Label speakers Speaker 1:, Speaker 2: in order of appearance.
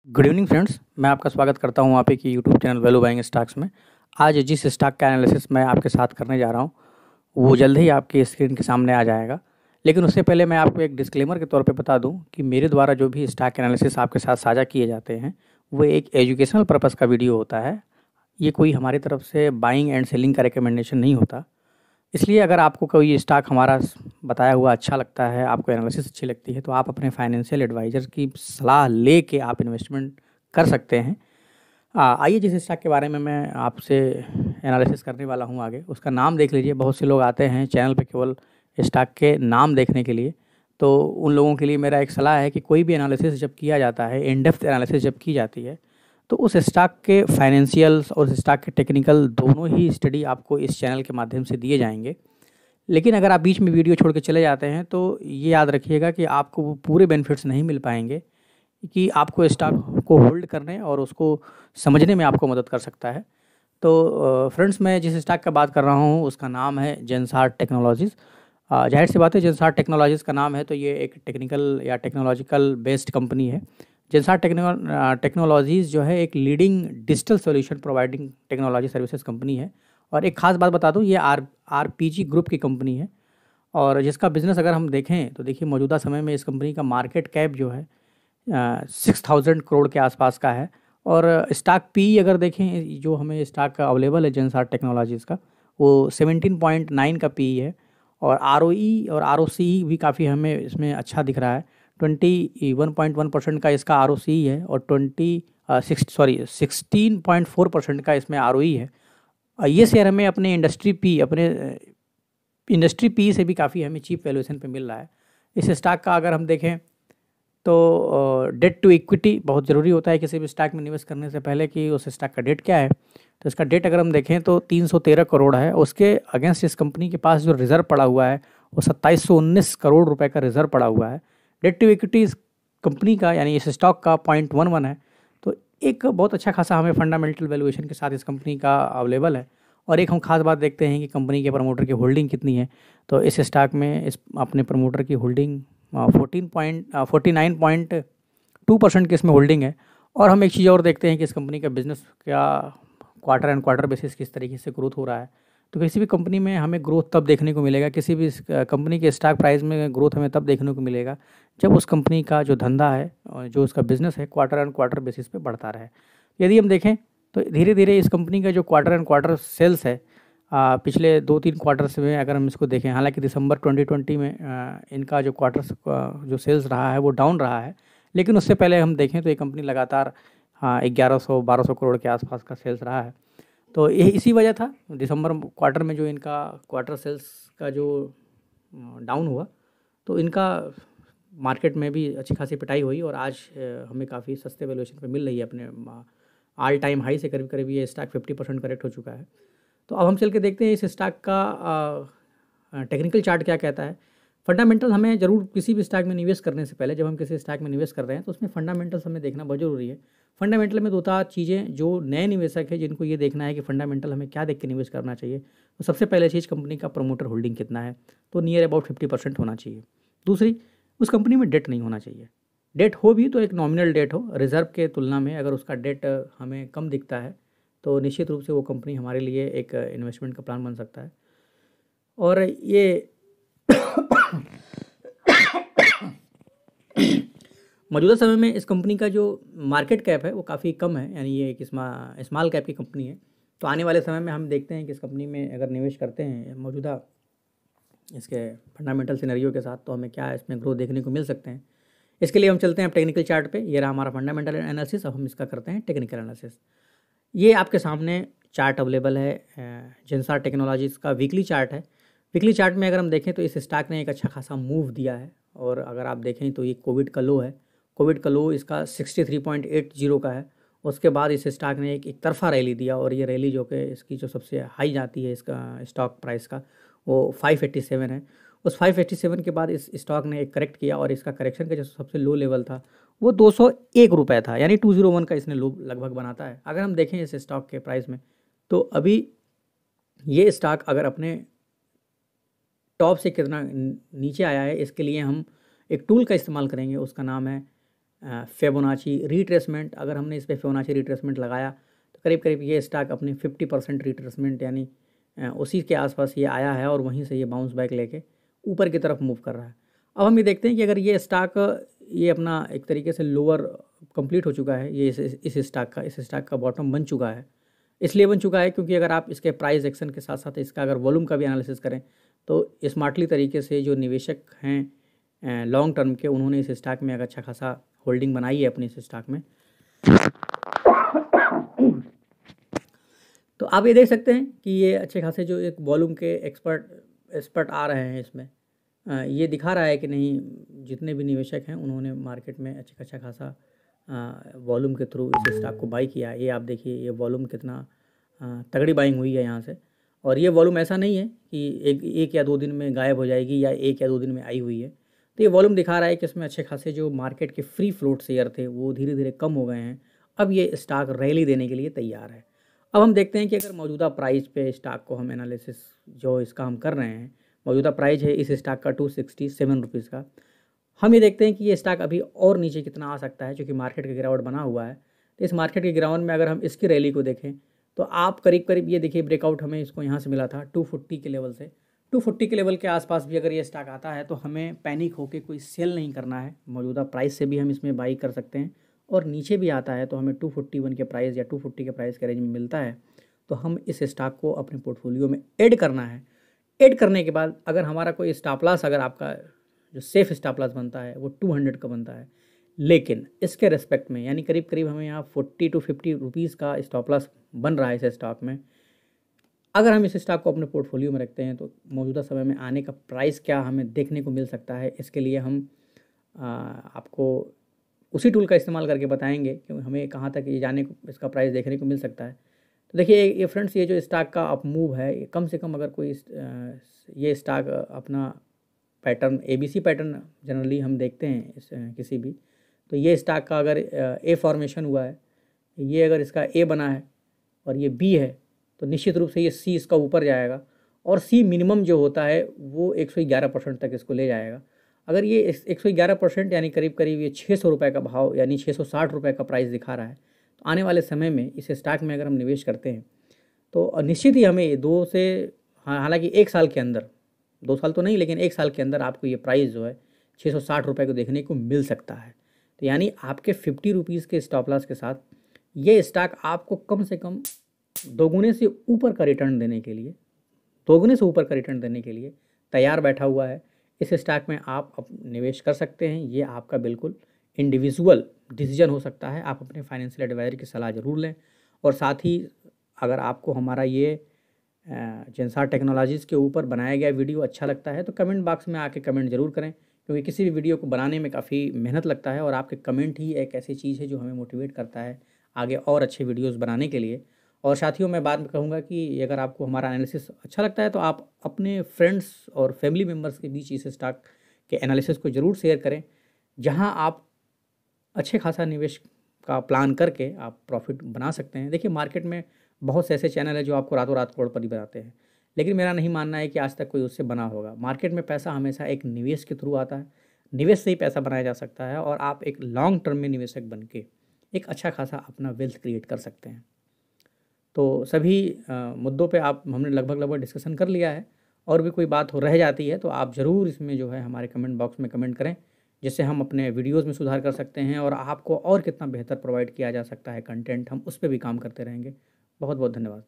Speaker 1: Good evening friends, मैं आपका स्वागत करता हूं आप की YouTube channel value buying stocks में। आज जिस स्टॉक का एनालिसिस मैं आपके साथ करने जा रहा हूं वो जल्द ही आपकी स्क्रीन के सामने आ जाएगा। लेकिन उससे पहले मैं आपको एक डिस्क्लेमर के तौर पे बता दूं कि मेरे द्वारा जो भी स्टॉक एनालिसिस आपके साथ साझा किए जाते हैं वो एक एजुकेशनल पर्पज़ का वीडियो होता है। ये कोई हमारी तरफ से बाइंग एंड सेलिंग का रिकमेंडेशन नहीं होता। इसलिए अगर आपको कोई स्टॉक हमारा बताया हुआ अच्छा लगता है, आपको एनालिसिस अच्छी लगती है, तो आप अपने फाइनेंशियल एडवाइज़र की सलाह लेके आप इन्वेस्टमेंट कर सकते हैं। आइए जिस स्टॉक के बारे में मैं आपसे एनालिसिस करने वाला हूँ आगे, उसका नाम देख लीजिए। बहुत से लोग आते हैं चैनल पे केवल स्टॉक के नाम देखने के लिए, तो उन लोगों के लिए मेरा एक सलाह है कि कोई भी एनालिसिस जब किया जाता है, इन डेप्थ एनालिसिस जब की जाती है, तो उस स्टॉक के फाइनेंशियल्स और उस स्टॉक के टेक्निकल दोनों ही स्टडी आपको इस चैनल के माध्यम से दिए जाएंगे। लेकिन अगर आप बीच में वीडियो छोड़ के चले जाते हैं तो ये याद रखिएगा कि आपको वो पूरे बेनिफिट्स नहीं मिल पाएंगे कि आपको स्टॉक को होल्ड करने और उसको समझने में आपको मदद कर सकता है। तो फ्रेंड्स, मैं जिस स्टॉक का बात कर रहा हूँ उसका नाम है जेंसार टेक्नोलॉजीज़। ज़ाहिर सी बात है, जेंसार टेक्नोलॉजीज़ का नाम है तो ये एक टेक्निकल या टेक्नोलॉजिकल बेस्ड कंपनी है। जेंसार टेक्नोलॉजीज़ जो है एक leading digital solution providing technology services company है। और एक ख़ास बात बता दूँ, ये आरपीजी ग्रुप की कंपनी है और जिसका बिज़नेस अगर हम देखें तो देखिए मौजूदा समय में इस कंपनी का मार्केट कैप जो है 6000 करोड़ के आसपास का है। और स्टॉक पी अगर देखें, जो हमें स्टॉक अवेलेबल है जेंसार टेक्नोलॉजीज़ का, वो 17.9 का पी है। और आरओई और आरओसी भी काफ़ी हमें इसमें अच्छा दिख रहा है। 21.1% का इसका आरओसी है और 16.4% का इसमें आरओई है। ये शेयर हमें इंडस्ट्री पी से भी काफ़ी हमें चीप वैल्यूएशन पे मिल रहा है। इस स्टॉक का अगर हम देखें तो डेट टू इक्विटी बहुत ज़रूरी होता है किसी भी स्टॉक में निवेश करने से पहले कि उस स्टॉक का डेट क्या है। तो इसका डेट अगर हम देखें तो 313 करोड़ है। उसके अगेंस्ट इस कंपनी के पास जो रिज़र्व पड़ा हुआ है वो 2719 करोड़ रुपए का रिज़र्व पड़ा हुआ है। डेट टू इक्विटी इस कंपनी का यानी इस स्टॉक का 0.11 है। तो एक बहुत अच्छा खासा हमें फंडामेंटल वैल्यूएशन के साथ इस कंपनी का अवेलेबल है। और एक हम खास बात देखते हैं कि कंपनी के प्रमोटर की होल्डिंग कितनी है। तो इस स्टॉक में इस अपने प्रमोटर की होल्डिंग 49.2% की इसमें होल्डिंग है। और हम एक चीज़ और देखते हैं कि इस कंपनी का बिज़नेस क्या क्वार्टर एंड क्वार्टर बेसिस किस तरीके से ग्रोथ हो रहा है। तो किसी भी कंपनी में हमें ग्रोथ तब देखने को मिलेगा, किसी भी कंपनी के स्टॉक प्राइस में ग्रोथ हमें तब देखने को मिलेगा जब उस कंपनी का जो धंधा है और जो उसका बिज़नेस है क्वार्टर एंड क्वार्टर बेसिस पे बढ़ता रहे। यदि हम देखें तो धीरे धीरे इस कंपनी का जो क्वार्टर एंड क्वार्टर सेल्स है, पिछले 2-3 क्वार्टर्स में अगर हम इसको देखें, हालांकि दिसंबर 2020 में इनका जो क्वार्टर्स जो सेल्स रहा है वो डाउन रहा है। लेकिन उससे पहले हम देखें तो ये कंपनी लगातार 1100-1200 करोड़ के आसपास का सेल्स रहा है। तो ये इसी वजह था दिसंबर क्वार्टर में जो इनका क्वार्टर सेल्स का जो डाउन हुआ, तो इनका मार्केट में भी अच्छी खासी पिटाई हुई और आज हमें काफ़ी सस्ते वैल्यूएशन पे मिल रही है। अपने ऑल टाइम हाई से करीब करीब ये स्टॉक 50% करेक्ट हो चुका है। तो अब हम चल के देखते हैं इस स्टॉक का टेक्निकल चार्ट क्या कहता है। फंडामेंटल हमें ज़रूर किसी भी स्टॉक में निवेश करने से पहले, जब हम किसी स्टॉक में निवेश कर रहे हैं तो उसमें फंडामेंटल्स हमें देखना बहुत ज़रूरी है। फंडामेंटल में 2-4 चीज़ें जो नए निवेशक है जिनको ये देखना है कि फंडामेंटल हमें क्या देख के निवेश करना चाहिए। तो सबसे पहले चीज़, कंपनी का प्रमोटर होल्डिंग कितना है, तो नियर अबाउट 50% होना चाहिए। दूसरी, उस कंपनी में डेट नहीं होना चाहिए। डेट हो भी तो एक नॉमिनल डेट हो, रिजर्व के तुलना में अगर उसका डेट हमें कम दिखता है तो निश्चित रूप से वो कंपनी हमारे लिए एक इन्वेस्टमेंट का प्लान बन सकता है। और ये मौजूदा समय में इस कंपनी का जो मार्केट कैप है वो काफ़ी कम है, यानी ये एक स्मॉल कैप की कंपनी है। तो आने वाले समय में हम देखते हैं कि इस कंपनी में अगर निवेश करते हैं मौजूदा इसके फंडामेंटल सिनेरियो के साथ, तो हमें क्या इसमें ग्रोथ देखने को मिल सकते हैं। इसके लिए हम चलते हैं अब टेक्निकल चार्ट पे। ये रहा हमारा फंडामेंटल एनालिसिस। अब हम इसका करते हैं टेक्निकल एनालिसिस। ये आपके सामने चार्ट अवेलेबल है, जेंसार टेक्नोलॉजीज़ का वीकली चार्ट है। वीकली चार्ट में अगर हम देखें तो इस स्टॉक ने एक अच्छा खासा मूव दिया है। और अगर आप देखें तो ये कोविड का लो है। कोविड का लो इसका 63.80 का है। उसके बाद इस स्टॉक ने एक तरफा रैली दिया और ये रैली जो कि इसकी जो सबसे हाई जाती है इसका स्टॉक प्राइस का, वो 587 है। उस 587 के बाद इस स्टॉक ने एक करेक्ट किया और इसका करेक्शन का जो सबसे लो लेवल था वो 201 रुपये था, यानी 201 का इसने लो लगभग बनाता है। अगर हम देखें इस स्टॉक के प्राइस में तो अभी ये स्टॉक अगर अपने टॉप से कितना नीचे आया है, इसके लिए हम एक टूल का इस्तेमाल करेंगे। उसका नाम है फिबोनाची रिट्रेसमेंट, अगर हमने इस पे फिबोनाची रिट्रेसमेंट लगाया तो करीब करीब ये स्टॉक अपने 50% रिट्रेसमेंट यानी उसी के आसपास ये आया है और वहीं से ये बाउंस बैक लेके ऊपर की तरफ मूव कर रहा है। अब हम ये देखते हैं कि अगर ये स्टॉक ये अपना एक तरीके से लोअर कंप्लीट हो चुका है, ये इस स्टॉक का बॉटम बन चुका है। इसलिए बन चुका है क्योंकि अगर आप इसके प्राइस एक्शन के साथ साथ इसका अगर वॉल्यूम का भी एनालिसिस करें तो स्मार्टली तरीके से जो निवेशक हैं लॉन्ग टर्म के, उन्होंने इस स्टॉक में अगर अच्छा खासा होल्डिंग बनाई है अपने इस स्टॉक में। तो आप ये देख सकते हैं कि ये अच्छे खासे जो एक वॉल्यूम के एक्सपर्ट आ रहे हैं इसमें, ये दिखा रहा है कि नहीं जितने भी निवेशक हैं उन्होंने मार्केट में अच्छा खासा वॉल्यूम के थ्रू इस स्टॉक को बाई किया। ये आप देखिए ये वॉल्यूम कितना तगड़ी बाइंग हुई है यहाँ से, और ये वॉल्यूम ऐसा नहीं है कि एक या 2 दिन में गायब हो जाएगी या 1 या 2 दिन में आई हुई है। तो ये वॉल्यूम दिखा रहा है कि इसमें अच्छे खासे जो मार्केट के फ्री फ्लोट शेयर थे वो धीरे धीरे कम हो गए हैं। अब ये स्टॉक रैली देने के लिए तैयार है। अब हम देखते हैं कि अगर मौजूदा प्राइस पे स्टॉक को हम एनालिसिस जो इसका हम कर रहे हैं, मौजूदा प्राइस है इस स्टॉक का 267 रुपीज़ का। हम ये देखते हैं कि ये स्टॉक अभी और नीचे कितना आ सकता है, क्योंकि मार्केट का गिरावट बना हुआ है। तो इस मार्केट के गिरावट में अगर हम इसकी रैली को देखें तो आप करीब करीब ये देखिए ब्रेकआउट हमें इसको यहाँ से मिला था 240 के लेवल से। 240 के लेवल के आसपास भी अगर ये स्टॉक आता है तो हमें पैनिक होकर कोई सेल नहीं करना है। मौजूदा प्राइस से भी हम इसमें बाई कर सकते हैं, और नीचे भी आता है तो हमें 241 के प्राइस या 240 के प्राइस के रेंज में मिलता है तो हम इस स्टॉक को अपने पोर्टफोलियो में ऐड करना है। ऐड करने के बाद अगर हमारा कोई स्टॉप लॉस, अगर आपका जो सेफ स्टॉप लॉस बनता है वो 200 का बनता है, लेकिन इसके रेस्पेक्ट में यानी करीब करीब हमें यहाँ 40 to 50 रुपीज़ का स्टॉप लॉस बन रहा है इस स्टॉक में। अगर हम इस स्टॉक को अपने पोर्टफोलियो में रखते हैं तो मौजूदा समय में आने का प्राइस क्या हमें देखने को मिल सकता है, इसके लिए हम आपको उसी टूल का इस्तेमाल करके बताएंगे कि हमें कहाँ तक ये जाने को इसका प्राइस देखने को मिल सकता है। तो देखिए ये फ्रेंड्स, ये जो स्टॉक का अप मूव है, ये कम से कम अगर कोई ये स्टॉक अपना पैटर्न ABC पैटर्न जनरली हम देखते हैं किसी भी, तो ये स्टॉक का अगर ए फॉर्मेशन हुआ है, ये अगर इसका ए बना है और ये बी है तो निश्चित रूप से ये सी इसका ऊपर जाएगा, और सी मिनिमम जो होता है वो 111% तक इसको ले जाएगा। अगर ये 111% यानी करीब करीब ये 600 रुपये का भाव यानी 660 रुपये का प्राइस दिखा रहा है, तो आने वाले समय में इस स्टॉक में अगर हम निवेश करते हैं तो निश्चित ही हमें 2 से हालांकि 1 साल के अंदर, 2 साल तो नहीं लेकिन 1 साल के अंदर आपको ये प्राइस जो है 660 रुपये को देखने को मिल सकता है। तो यानी आपके 50 रुपीज़ के स्टॉप लॉस के साथ ये स्टॉक आपको कम से कम दोगुने से ऊपर का रिटर्न देने के लिए, तैयार बैठा हुआ है। इस स्टॉक में आप निवेश कर सकते हैं। ये आपका बिल्कुल इंडिविजुअल डिसीजन हो सकता है। आप अपने फाइनेंशियल एडवाइज़र की सलाह ज़रूर लें, और साथ ही अगर आपको हमारा ये जेनसार टेक्नोलॉजीज़ के ऊपर बनाया गया वीडियो अच्छा लगता है तो कमेंट बॉक्स में आके कमेंट ज़रूर करें, क्योंकि किसी भी वीडियो को बनाने में काफ़ी मेहनत लगता है और आपके कमेंट ही एक ऐसी चीज़ है जो हमें मोटिवेट करता है आगे और अच्छे वीडियोज़ बनाने के लिए। और साथियों, मैं बाद में कहूँगा कि अगर आपको हमारा एनालिसिस अच्छा लगता है तो आप अपने फ्रेंड्स और फैमिली मेम्बर्स के बीच इस स्टॉक के एनालिसिस को ज़रूर शेयर करें, जहाँ आप अच्छे खासा निवेश का प्लान करके आप प्रॉफिट बना सकते हैं। देखिए मार्केट में बहुत से ऐसे चैनल हैं जो आपको रातों रात करोड़पति बनाते हैं, लेकिन मेरा नहीं मानना है कि आज तक कोई उससे बना होगा। मार्केट में पैसा हमेशा एक निवेश के थ्रू आता है, निवेश से ही पैसा बनाया जा सकता है, और आप एक लॉन्ग टर्म में निवेशक बन के एक अच्छा खासा अपना वेल्थ क्रिएट कर सकते हैं। तो सभी मुद्दों पे हमने लगभग डिस्कशन कर लिया है, और भी कोई बात रह जाती है तो आप ज़रूर इसमें जो है हमारे कमेंट बॉक्स में कमेंट करें, जिससे हम अपने वीडियोस में सुधार कर सकते हैं और आपको और कितना बेहतर प्रोवाइड किया जा सकता है कंटेंट, हम उस पर भी काम करते रहेंगे। बहुत बहुत धन्यवाद।